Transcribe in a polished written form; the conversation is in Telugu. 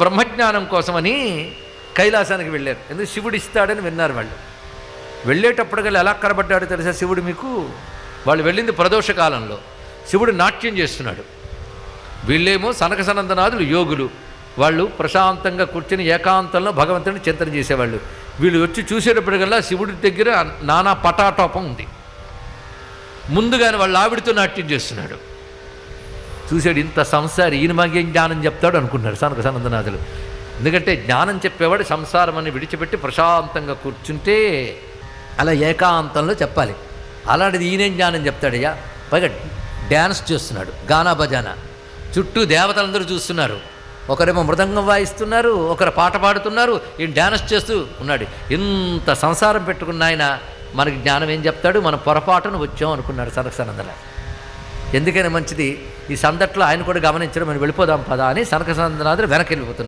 బ్రహ్మజ్ఞానం కోసమని కైలాసానికి వెళ్ళారు. ఎందుకు శివుడు ఇస్తాడని విన్నారు. వాళ్ళు వెళ్ళేటప్పటికల్లా ఎలా కనబడ్డాడో తెలుసా శివుడు మీకు? వాళ్ళు వెళ్ళింది ప్రదోష కాలంలో. శివుడు నాట్యం చేస్తున్నాడు. వీళ్ళేమో సనక సనందనాథులు యోగులు. వాళ్ళు ప్రశాంతంగా కూర్చొని ఏకాంతంలో భగవంతుని చింతన చేసేవాళ్ళు. వీళ్ళు వచ్చి చూసేటప్పటికల్లా శివుడి దగ్గర నానా పటాటోపం ఉంది. ముందుగానే వాళ్ళ ఆవిడితో నాట్యం చేస్తున్నాడు. చూశాడు, ఇంత సంసారి, ఈయన మాకేం జ్ఞానం చెప్తాడు అనుకున్నారు సనక సనందనాథులు. ఎందుకంటే జ్ఞానం చెప్పేవాడు సంసారం అని విడిచిపెట్టి ప్రశాంతంగా కూర్చుంటే అలా ఏకాంతంలో చెప్పాలి. అలాంటిది ఈయనేం జ్ఞానం చెప్తాడయ్యా? పైగా డ్యాన్స్ చేస్తున్నాడు, గానా బజానా. చుట్టూ దేవతలందరూ చూస్తున్నారు. ఒకరేమో మృదంగం వాయిస్తున్నారు, ఒకరు పాట పాడుతున్నారు, ఈయన డ్యాన్స్ చేస్తూ ఉన్నాడు. ఇంత సంసారం పెట్టుకున్న ఆయన మనకి జ్ఞానం ఏం చెప్తాడు? మనం పొరపాటును వచ్చాం అనుకున్నాడు సనక సనందనాథులు. ఎందుకైనా మంచిది ఈ సందట్లో ఆయన కూడా గమనించడం, మనం వెళ్ళిపోదాం పదా అని సనక సనందనాథులు వెనక్కి వెళ్ళిపోతున్నారు.